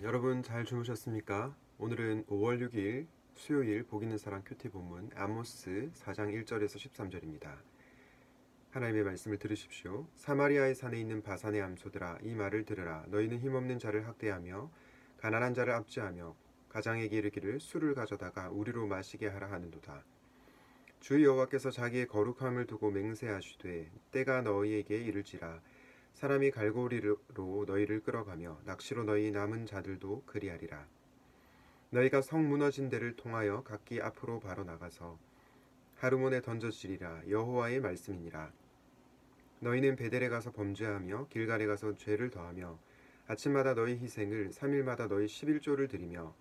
여러분 잘 주무셨습니까? 오늘은 5월 6일 수요일 복 있는 사람 큐티 본문 아모스 4장 1절에서 13절입니다. 하나님의 말씀을 들으십시오. 사마리아의 산에 있는 바산의 암소들아, 이 말을 들으라. 너희는 힘없는 자를 학대하며 가난한 자를 압제하며 가장에게 이르기를 술을 가져다가 우리로 마시게 하라 하는도다. 주 여호와께서 자기의 거룩함을 두고 맹세하시되 때가 너희에게 이를지라. 사람이 갈고리로 너희를 끌어가며 낚시로 너희 남은 자들도 그리하리라. 너희가 성 무너진 데를 통하여 각기 앞으로 바로 나가서 하르몬에 던져지리라. 여호와의 말씀이니라. 너희는 베델에 가서 범죄하며 길갈에 가서 죄를 더하며 아침마다 너희 희생을 3일마다 너희 11조를 드리며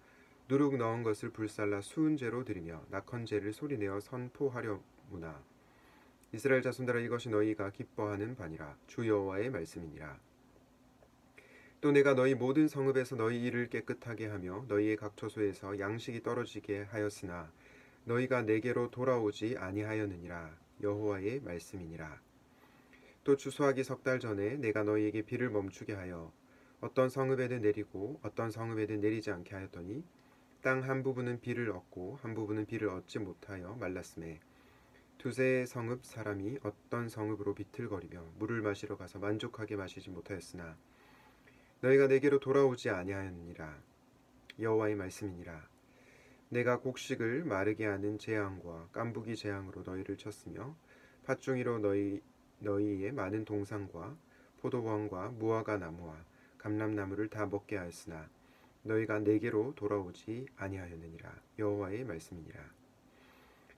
누룩 넣은 것을 불살라 수은제로 드리며 낙헌제를 소리내어 선포하려무나. 이스라엘 자손들아, 이것이 너희가 기뻐하는 바니라. 주 여호와의 말씀이니라. 또 내가 너희 모든 성읍에서 너희 일을 깨끗하게 하며 너희의 각 처소에서 양식이 떨어지게 하였으나 너희가 내게로 돌아오지 아니하였느니라. 여호와의 말씀이니라. 또 추수하기 석 달 전에 내가 너희에게 비를 멈추게 하여 어떤 성읍에는 내리고 어떤 성읍에는 내리지 않게 하였더니 땅 한 부분은 비를 얻고 한 부분은 비를 얻지 못하여 말랐음에 두세 성읍 사람이 어떤 성읍으로 비틀거리며 물을 마시러 가서 만족하게 마시지 못하였으나 너희가 내게로 돌아오지 아니하였느니라. 여호와의 말씀이니라. 내가 곡식을 마르게 하는 재앙과 깐부기 재앙으로 너희를 쳤으며 팥중이로 너희의 많은 동산과 포도원과 무화과 나무와 감람나무를 다 먹게 하였으나 너희가 내게로 돌아오지 아니하였느니라. 여호와의 말씀이니라.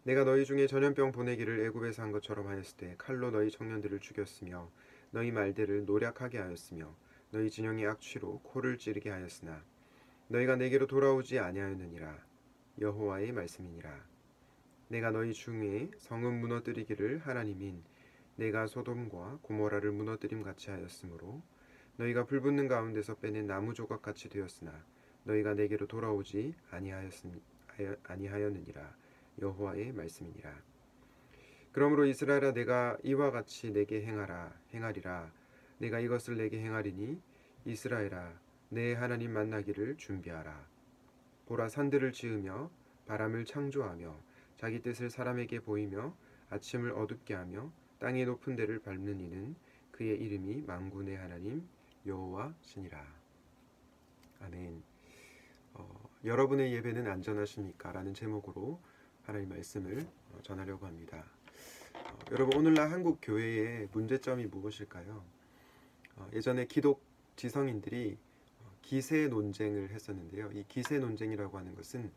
내가 너희 중에 전염병 보내기를 애굽에서 한 것처럼 하였을 때 칼로 너희 청년들을 죽였으며 너희 말들을 노략하게 하였으며 너희 진영의 악취로 코를 찌르게 하였으나 너희가 내게로 돌아오지 아니하였느니라. 여호와의 말씀이니라. 내가 너희 중에 성읍 무너뜨리기를 하나님인 내가 소돔과 고모라를 무너뜨림 같이 하였으므로 너희가 불붙는 가운데서 빼낸 나무 조각 같이 되었으나 너희가 내게로 돌아오지 아니하였느니라. 여호와의 말씀이니라. 그러므로 이스라엘아, 내가 이와 같이 내게 행하리라. 내가 이것을 내게 행하리니 이스라엘아, 내 하나님 만나기를 준비하라. 보라, 산들을 지으며 바람을 창조하며 자기 뜻을 사람에게 보이며 아침을 어둡게 하며 땅의 높은 데를 밟는 이는 그의 이름이 만군의 하나님 여호와시니라. 아멘. 여러분의 예배는 안전하십니까? 라는 제목으로 하나님 말씀을 전하려고 합니다. 여러분, 오늘날 한국 교회의 문제점이 무엇일까요? 예전에 기독 지성인들이 기세 논쟁을 했었는데요. 이 기세 논쟁이라고 하는 것은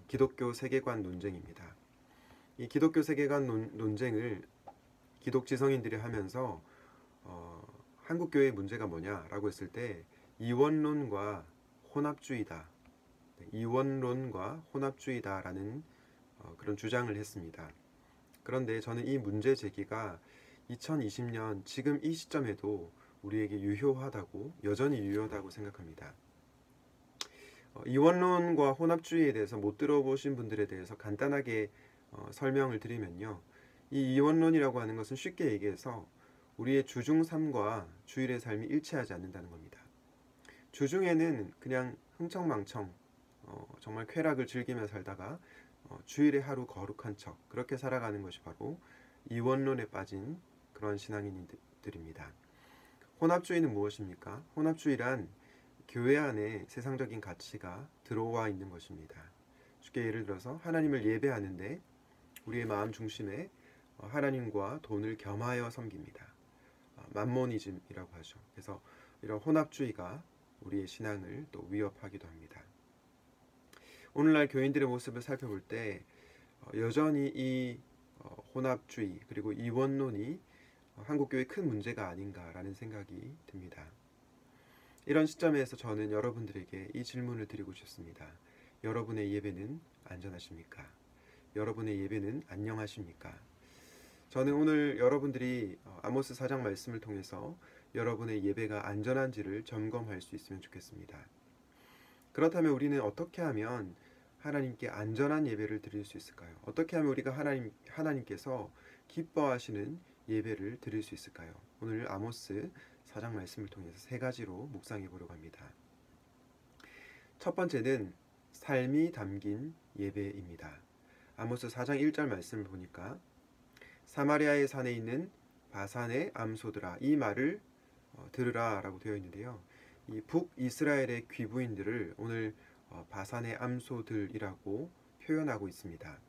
기독교 세계관 논쟁입니다. 이 기독교 세계관 논쟁을 기독 지성인들이 하면서 한국 교회의 문제가 뭐냐라고 했을 때 이원론과 혼합주의다. 이원론과 혼합주의다라는 그런 주장을 했습니다. 그런데 저는 이 문제 제기가 2020년 지금 이 시점에도 우리에게 여전히 유효하다고 생각합니다. 이원론과 혼합주의에 대해서 못 들어보신 분들에 대해서 간단하게 설명을 드리면요. 이 이원론이라고 하는 것은 쉽게 얘기해서 우리의 주중 삶과 주일의 삶이 일치하지 않는다는 겁니다. 주중에는 그냥 흥청망청 정말 쾌락을 즐기며 살다가 주일에 하루 거룩한 척 그렇게 살아가는 것이 바로 이원론에 빠진 그런 신앙인들입니다. 혼합주의는 무엇입니까? 혼합주의란 교회 안에 세상적인 가치가 들어와 있는 것입니다. 쉽게 예를 들어서 하나님을 예배하는데 우리의 마음 중심에 하나님과 돈을 겸하여 섬깁니다. 맘모니즘이라고 하죠. 그래서 이런 혼합주의가 우리의 신앙을 또 위협하기도 합니다. 오늘날 교인들의 모습을 살펴볼 때 여전히 이 혼합주의 그리고 이원론이 한국교회의 큰 문제가 아닌가라는 생각이 듭니다. 이런 시점에서 저는 여러분들에게 이 질문을 드리고 싶습니다. 여러분의 예배는 안전하십니까? 여러분의 예배는 안녕하십니까? 저는 오늘 여러분들이 아모스 4장 말씀을 통해서 여러분의 예배가 안전한지를 점검할 수 있으면 좋겠습니다. 그렇다면 우리는 어떻게 하면 하나님께 안전한 예배를 드릴 수 있을까요? 어떻게 하면 우리가 하나님께서 기뻐하시는 예배를 드릴 수 있을까요? 오늘 아모스 4장 말씀을 통해서 세 가지로 묵상해 보려고 합니다. 첫 번째는 삶이 담긴 예배입니다. 아모스 4장 1절 말씀을 보니까 사마리아의 산에 있는 바산의 암소들아 이 말을 들으라 라고 되어 있는데요. 이 북이스라엘의 귀부인들을 오늘 바산의 암소들이라고 표현하고 있습니다.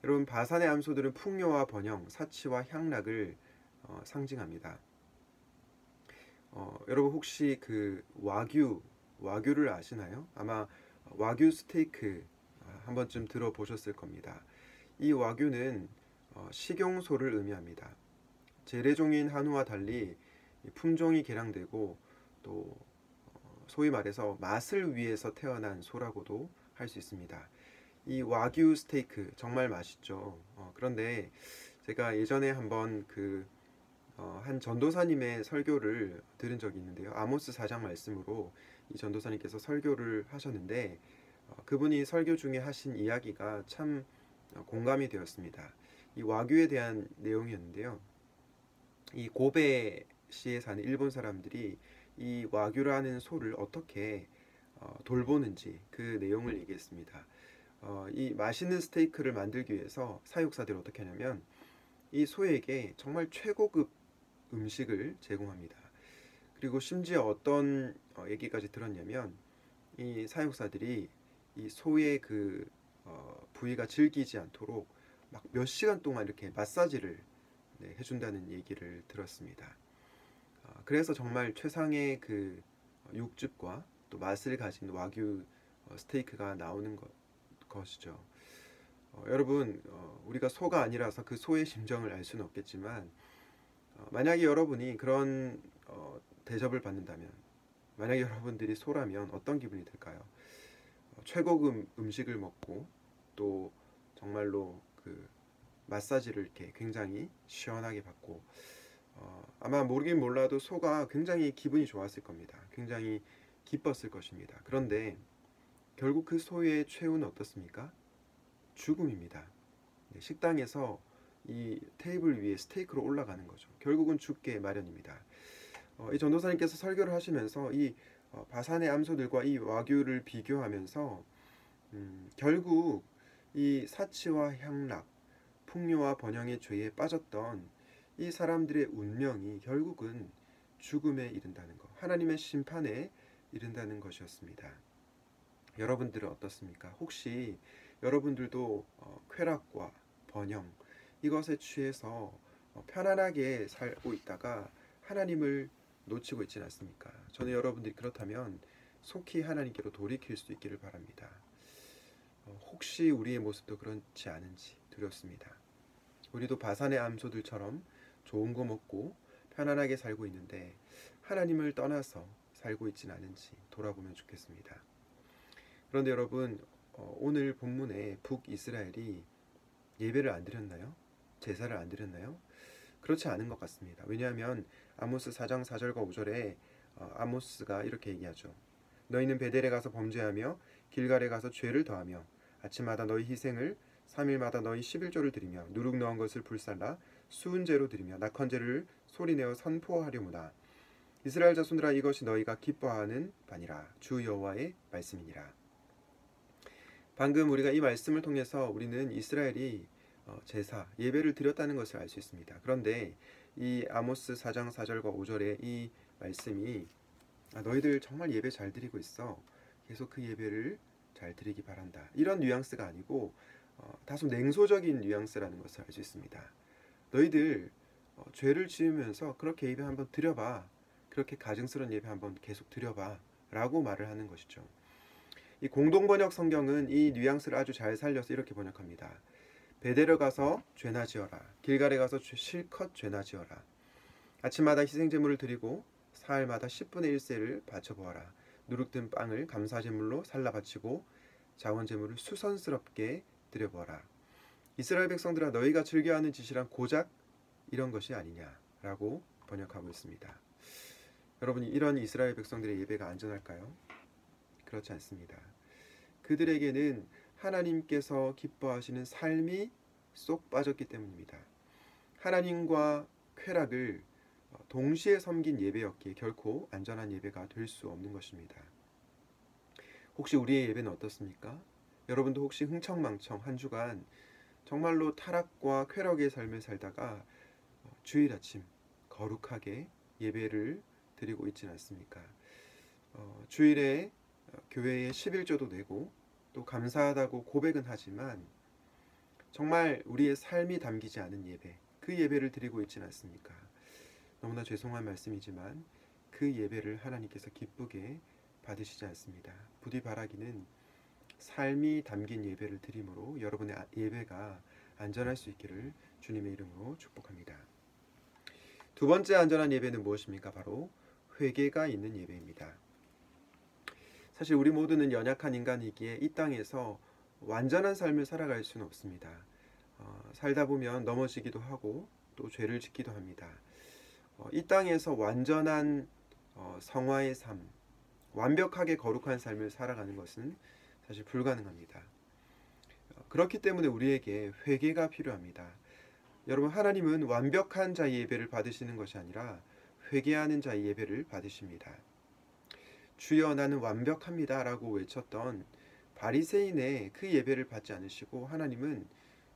여러분, 바산의 암소들은 풍요와 번영, 사치와 향락을 상징합니다. 여러분 혹시 그 와규를 아시나요? 아마 와규 스테이크 한 번쯤 들어보셨을 겁니다. 이 와규는 식용소를 의미합니다. 재래종인 한우와 달리 품종이 개량되고 또 소위 말해서 맛을 위해서 태어난 소라고도 할 수 있습니다. 이 와규 스테이크 정말 맛있죠. 그런데 제가 예전에 한번 한 전도사님의 설교를 들은 적이 있는데요. 아모스 4장 말씀으로 이 전도사님께서 설교를 하셨는데 그분이 설교 중에 하신 이야기가 참 공감이 되었습니다. 이 와규에 대한 내용이었는데요. 이 고베시에 사는 일본 사람들이 이 와규라는 소를 어떻게 돌보는지 그 내용을 얘기했습니다. 이 맛있는 스테이크를 만들기 위해서 사육사들이 어떻게 하냐면 이 소에게 정말 최고급 음식을 제공합니다. 그리고 심지어 어떤 얘기까지 들었냐면 이 사육사들이 이 소의 부위가 질기지 않도록 막 몇 시간 동안 이렇게 마사지를 해준다는 얘기를 들었습니다. 그래서 정말 최상의 육즙과 또 맛을 가진 와규 스테이크가 나오는 것이죠. 여러분, 우리가 소가 아니라서 그 소의 심정을 알 수는 없겠지만 만약에 여러분이 그런 대접을 받는다면, 만약에 여러분들이 소라면 어떤 기분이 들까요? 최고급 음식을 먹고 또 정말로 마사지를 이렇게 굉장히 시원하게 받고 아마 모르긴 몰라도 소가 굉장히 기분이 좋았을 겁니다. 굉장히 기뻤을 것입니다. 그런데 결국 그 소의 최후는 어떻습니까? 죽음입니다. 식당에서 이 테이블 위에 스테이크로 올라가는 거죠. 결국은 죽게 마련입니다. 이 전도사님께서 설교를 하시면서 이 바산의 암소들과 이 와규를 비교하면서 결국 이 사치와 향락, 풍요와 번영의 죄에 빠졌던 이 사람들의 운명이 결국은 죽음에 이른다는 것, 하나님의 심판에 이른다는 것이었습니다. 여러분들은 어떻습니까? 혹시 여러분들도 쾌락과 번영 이것에 취해서 편안하게 살고 있다가 하나님을 놓치고 있지는 않습니까? 저는 여러분들이 그렇다면 속히 하나님께로 돌이킬 수 있기를 바랍니다. 혹시 우리의 모습도 그렇지 않은지 두렵습니다. 우리도 바산의 암소들처럼 좋은 거 먹고 편안하게 살고 있는데 하나님을 떠나서 살고 있지는 않은지 돌아보면 좋겠습니다. 그런데 여러분, 오늘 본문에 북이스라엘이 예배를 안 드렸나요? 제사를 안 드렸나요? 그렇지 않은 것 같습니다. 왜냐하면 아모스 4장 4절과 5절에 아모스가 이렇게 얘기하죠. 너희는 베델에 가서 범죄하며 길갈에 가서 죄를 더하며 아침마다 너희 희생을 3일마다 너희 11조를 드리며 누룩 넣은 것을 불살라 수은제로 드리며 낙헌제를 소리내어 선포하려무나. 이스라엘 자손들아, 이것이 너희가 기뻐하는 바니라. 주 여호와의 말씀이니라. 방금 우리가 이 말씀을 통해서 우리는 이스라엘이 제사, 예배를 드렸다는 것을 알 수 있습니다. 그런데 이 아모스 4장 4절과 5절의 이 말씀이 너희들 정말 예배 잘 드리고 있어. 계속 그 예배를 잘 드리기 바란다. 이런 뉘앙스가 아니고 다소 냉소적인 뉘앙스라는 것을 알 수 있습니다. 너희들 죄를 지으면서 그렇게 예배 한번 드려봐. 그렇게 가증스러운 예배 한번 계속 드려봐. 라고 말을 하는 것이죠. 이 공동번역 성경은 이 뉘앙스를 아주 잘 살려서 이렇게 번역합니다. 베델에 가서 죄나 지어라. 길갈에 가서 실컷 죄나 지어라. 아침마다 희생제물을 드리고 사흘마다 10분의 1세를 바쳐보아라. 누룩든 빵을 감사제물로 살라 바치고 자원제물을 수선스럽게 드려보아라. 이스라엘 백성들아, 너희가 즐겨하는 짓이란 고작 이런 것이 아니냐라고 번역하고 있습니다. 여러분, 이런 이스라엘 백성들의 예배가 안전할까요? 그렇지 않습니다. 그들에게는 하나님께서 기뻐하시는 삶이 쏙 빠졌기 때문입니다. 하나님과 쾌락을 동시에 섬긴 예배였기에 결코 안전한 예배가 될 수 없는 것입니다. 혹시 우리의 예배는 어떻습니까? 여러분도 혹시 흥청망청 한 주간 정말로 타락과 쾌락의 삶을 살다가 주일 아침 거룩하게 예배를 드리고 있지는 않습니까? 주일에 교회에 11조도 내고 또 감사하다고 고백은 하지만 정말 우리의 삶이 담기지 않은 예배, 그 예배를 드리고 있지는 않습니까? 너무나 죄송한 말씀이지만 그 예배를 하나님께서 기쁘게 받으시지 않습니다. 부디 바라기는 삶이 담긴 예배를 드림으로 여러분의 예배가 안전할 수 있기를 주님의 이름으로 축복합니다. 두 번째 안전한 예배는 무엇입니까? 바로 회개가 있는 예배입니다. 사실 우리 모두는 연약한 인간이기에 이 땅에서 완전한 삶을 살아갈 수는 없습니다. 살다 보면 넘어지기도 하고 또 죄를 짓기도 합니다. 이 땅에서 완전한 성화의 삶, 완벽하게 거룩한 삶을 살아가는 것은 사실 불가능합니다. 그렇기 때문에 우리에게 회개가 필요합니다. 여러분, 하나님은 완벽한 자의 예배를 받으시는 것이 아니라 회개하는 자의 예배를 받으십니다. 주여 나는 완벽합니다 라고 외쳤던 바리새인의 그 예배를 받지 않으시고 하나님은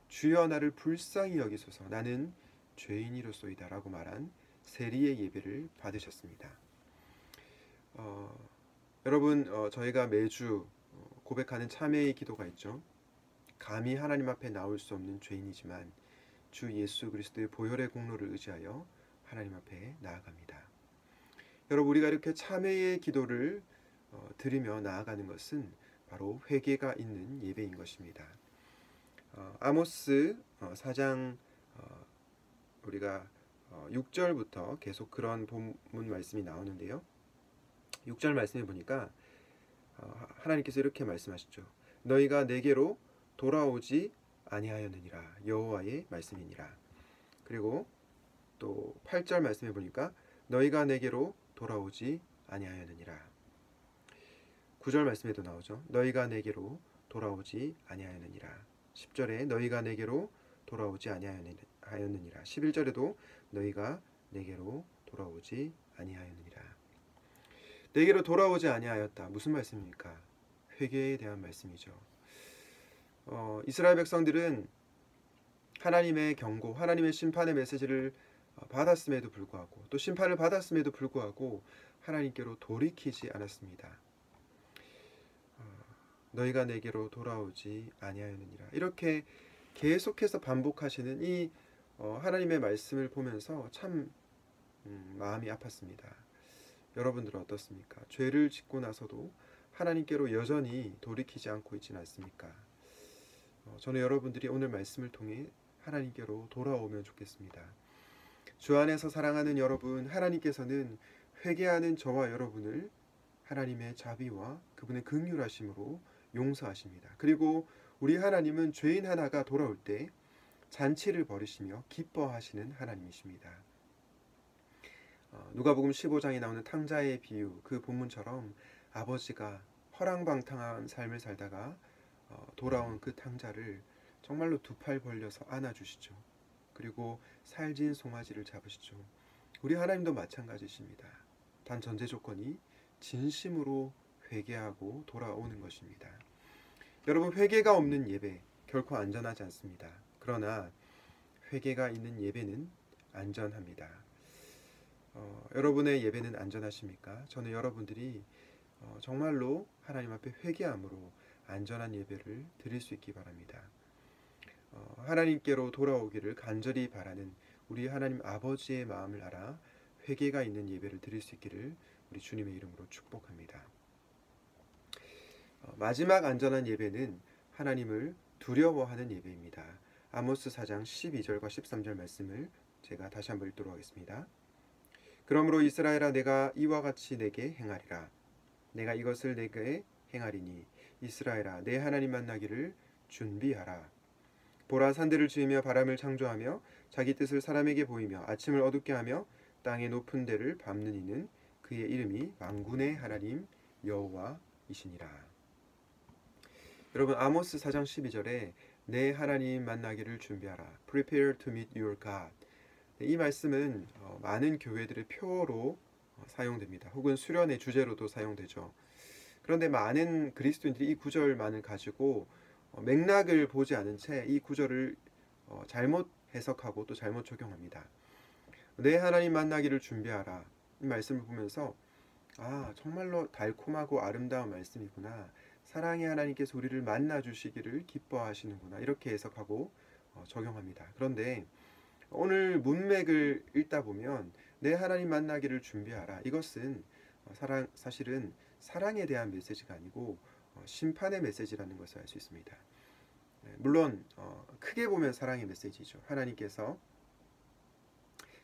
주여 나를 불쌍히 여기소서 나는 죄인이로소이다 라고 말한 세리의 예배를 받으셨습니다. 여러분, 저희가 매주 고백하는 참회의 기도가 있죠. 감히 하나님 앞에 나올 수 없는 죄인이지만 주 예수 그리스도의 보혈의 공로를 의지하여 하나님 앞에 나아갑니다. 여러분, 우리가 이렇게 참회의 기도를 드리며 나아가는 것은 바로 회개가 있는 예배인 것입니다. 아모스 4장 우리가 6절부터 계속 그런 본문 말씀이 나오는데요. 6절 말씀해 보니까 하나님께서 이렇게 말씀하시죠. 너희가 내게로 돌아오지 아니하였느니라. 여호와의 말씀이니라. 그리고 또 8절 말씀해 보니까 너희가 내게로 돌아오지 아니하였느니라. 9절 말씀에도 나오죠. 너희가 내게로 돌아오지 아니하였느니라. 10절에 너희가 내게로 돌아오지 아니하였느니라. 11절에도 너희가 내게로 돌아오지 아니하였느니라. 내게로 돌아오지 아니하였다. 무슨 말씀입니까? 회개에 대한 말씀이죠. 이스라엘 백성들은 하나님의 경고, 하나님의 심판의 메시지를 받았음에도 불구하고 또 심판을 받았음에도 불구하고 하나님께로 돌이키지 않았습니다. 너희가 내게로 돌아오지 아니하였느니라. 이렇게 계속해서 반복하시는 이 하나님의 말씀을 보면서 참 마음이 아팠습니다. 여러분들은 어떻습니까? 죄를 짓고 나서도 하나님께로 여전히 돌이키지 않고 있지는 않습니까? 저는 여러분들이 오늘 말씀을 통해 하나님께로 돌아오면 좋겠습니다. 주 안에서 사랑하는 여러분, 하나님께서는 회개하는 저와 여러분을 하나님의 자비와 그분의 긍휼하심으로 용서하십니다. 그리고 우리 하나님은 죄인 하나가 돌아올 때 잔치를 벌이시며 기뻐하시는 하나님이십니다. 누가복음 15장에 나오는 탕자의 비유, 그 본문처럼 아버지가 허랑방탕한 삶을 살다가 돌아온 그 탕자를 정말로 두 팔 벌려서 안아주시죠. 그리고 살진 송아지를 잡으시죠. 우리 하나님도 마찬가지십니다. 단 전제 조건이 진심으로 회개하고 돌아오는 것입니다. 여러분, 회개가 없는 예배 결코 안전하지 않습니다. 그러나 회개가 있는 예배는 안전합니다. 여러분의 예배는 안전하십니까? 저는 여러분들이 정말로 하나님 앞에 회개함으로 안전한 예배를 드릴 수 있기 바랍니다. 하나님께로 돌아오기를 간절히 바라는 우리 하나님 아버지의 마음을 알아 회개가 있는 예배를 드릴 수 있기를 우리 주님의 이름으로 축복합니다. 마지막 안전한 예배는 하나님을 두려워하는 예배입니다. 아모스 4장 12절과 13절 말씀을 제가 다시 한번 읽도록 하겠습니다. 그러므로 이스라엘아 내가 이와 같이 내게 행하리라. 내가 이것을 내게 행하리니 이스라엘아 내 하나님 만나기를 준비하라. 보라 산들을 지으며 바람을 창조하며 자기 뜻을 사람에게 보이며 아침을 어둡게 하며 땅의 높은 데를 밟는 이는 그의 이름이 만군의 하나님 여호와이시니라. 여러분, 아모스 4장 12절에 내 하나님 만나기를 준비하라. Prepare to meet your God. 이 말씀은 많은 교회들의 표어로 사용됩니다. 혹은 수련의 주제로도 사용되죠. 그런데 많은 그리스도인들이 이 구절만을 가지고 맥락을 보지 않은 채 이 구절을 잘못 해석하고 또 잘못 적용합니다. 내 하나님 만나기를 준비하라. 이 말씀을 보면서 정말로 달콤하고 아름다운 말씀이구나. 사랑의 하나님께서 우리를 만나 주시기를 기뻐하시는구나. 이렇게 해석하고 적용합니다. 그런데 오늘 문맥을 읽다 보면 내 하나님 만나기를 준비하라. 이것은 사실은 사랑에 대한 메시지가 아니고 심판의 메시지라는 것을 알 수 있습니다. 물론 크게 보면 사랑의 메시지죠. 하나님께서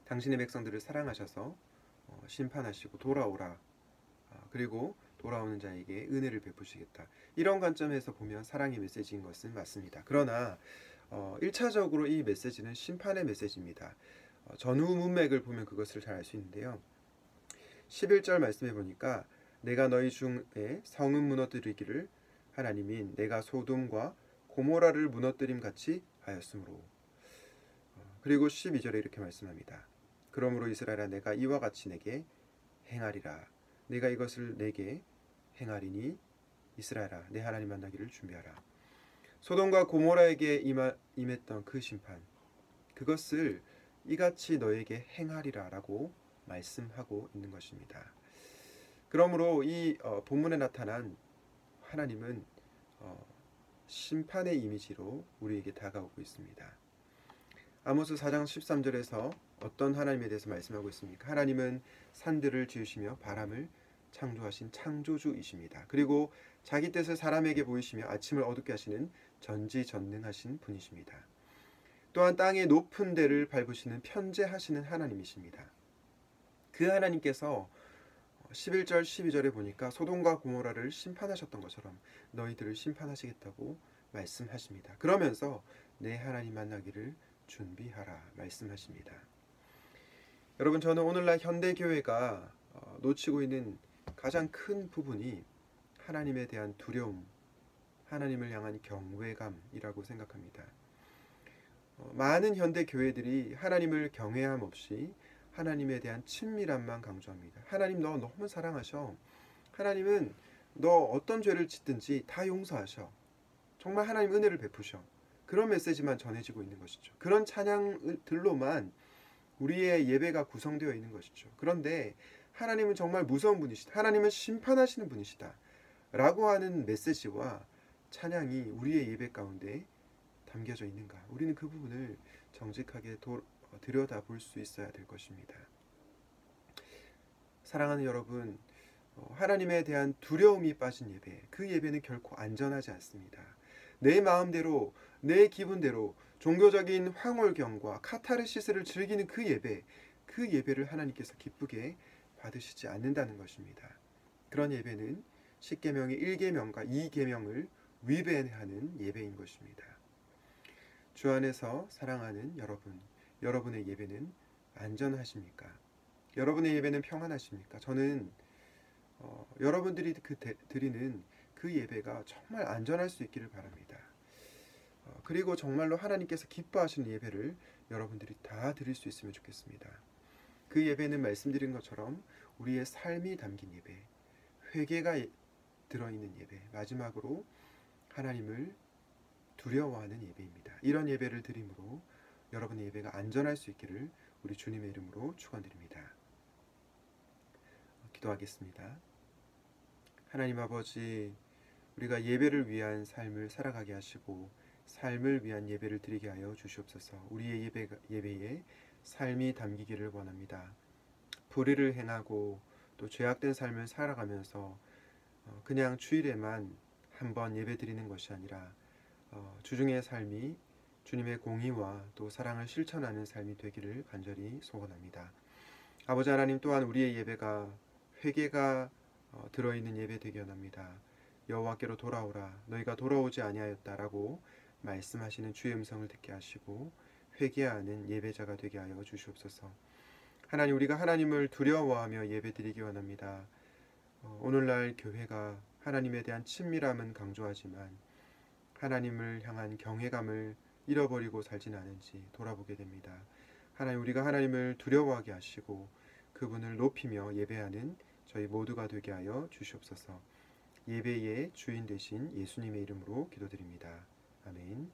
당신의 백성들을 사랑하셔서 심판하시고 돌아오라. 그리고 돌아오는 자에게 은혜를 베푸시겠다. 이런 관점에서 보면 사랑의 메시지인 것은 맞습니다. 그러나 1차적으로 이 메시지는 심판의 메시지입니다. 전후 문맥을 보면 그것을 잘 알 수 있는데요. 11절 말씀해 보니까 내가 너희 중에 성읍 무너뜨리기를 하나님인 내가 소돔과 고모라를 무너뜨림 같이 하였으므로. 그리고 12절에 이렇게 말씀합니다. 그러므로 이스라엘아 내가 이와 같이 내게 행하리라. 내가 이것을 내게 행하리니 이스라엘아 내 하나님 만나기를 준비하라. 소돔과 고모라에게 임했던 그 심판, 그것을 이같이 너에게 행하리라 라고 말씀하고 있는 것입니다. 그러므로 이 본문에 나타난 하나님은 심판의 이미지로 우리에게 다가오고 있습니다. 아모스 4장 13절에서 어떤 하나님에 대해서 말씀하고 있습니까? 하나님은 산들을 지으시며 바람을 창조하신 창조주이십니다. 그리고 자기 뜻을 사람에게 보이시며 아침을 어둡게 하시는 전지전능하신 분이십니다. 또한 땅의 높은 데를 밟으시는 편재하시는 하나님이십니다. 그 하나님께서 11절 12절에 보니까 소돔과 고모라를 심판하셨던 것처럼 너희들을 심판하시겠다고 말씀하십니다. 그러면서 내 하나님 만나기를 준비하라 말씀하십니다. 여러분, 저는 오늘날 현대교회가 놓치고 있는 가장 큰 부분이 하나님에 대한 두려움, 하나님을 향한 경외감이라고 생각합니다. 많은 현대교회들이 하나님을 경외함 없이 하나님에 대한 친밀함만 강조합니다. 하나님 너 너무 사랑하셔. 하나님은 너 어떤 죄를 짓든지 다 용서하셔. 정말 하나님 은혜를 베푸셔. 그런 메시지만 전해지고 있는 것이죠. 그런 찬양들로만 우리의 예배가 구성되어 있는 것이죠. 그런데 하나님은 정말 무서운 분이시다. 하나님은 심판하시는 분이시다. 라고 하는 메시지와 찬양이 우리의 예배 가운데 담겨져 있는가? 우리는 그 부분을 정직하게 들여다볼 수 있어야 될 것입니다. 사랑하는 여러분, 하나님에 대한 두려움이 빠진 예배, 그 예배는 결코 안전하지 않습니다. 내 마음대로, 내 기분대로 종교적인 황홀경과 카타르시스를 즐기는 그 예배를 하나님께서 기쁘게 받으시지 않는다는 것입니다. 그런 예배는 10계명의 1계명과 2계명을 위배하는 예배인 것입니다. 주 안에서 사랑하는 여러분의 예배는 안전하십니까? 여러분의 예배는 평안하십니까? 저는 여러분들이 드리는 그 예배가 정말 안전할 수 있기를 바랍니다. 그리고 정말로 하나님께서 기뻐하시는 예배를 여러분들이 다 드릴 수 있으면 좋겠습니다. 그 예배는 말씀드린 것처럼 우리의 삶이 담긴 예배, 회개가 들어있는 예배, 마지막으로 하나님을 두려워하는 예배입니다. 이런 예배를 드림으로 여러분의 예배가 안전할 수 있기를 우리 주님의 이름으로 축원드립니다. 기도하겠습니다. 하나님 아버지, 우리가 예배를 위한 삶을 살아가게 하시고 삶을 위한 예배를 드리게 하여 주시옵소서. 우리의 예배에 삶이 담기기를 원합니다. 불의를 행하고 또 죄악된 삶을 살아가면서 그냥 주일에만 한번 예배 드리는 것이 아니라 주중의 삶이 주님의 공의와 또 사랑을 실천하는 삶이 되기를 간절히 소원합니다. 아버지 하나님, 또한 우리의 예배가 회개가 들어있는 예배 되게 원합니다. 여호와께로 돌아오라, 너희가 돌아오지 아니하였다라고 말씀하시는 주의 음성을 듣게 하시고 회개하는 예배자가 되게 하여 주시옵소서. 하나님, 우리가 하나님을 두려워하며 예배드리기 원합니다. 오늘날 교회가 하나님에 대한 친밀함은 강조하지만 하나님을 향한 경외감을 잃어버리고 살진 않은지 돌아보게 됩니다. 하나님, 우리가 하나님을 두려워하게 하시고 그분을 높이며 예배하는 저희 모두가 되게 하여 주시옵소서. 예배의 주인 되신 예수님의 이름으로 기도드립니다. 아멘.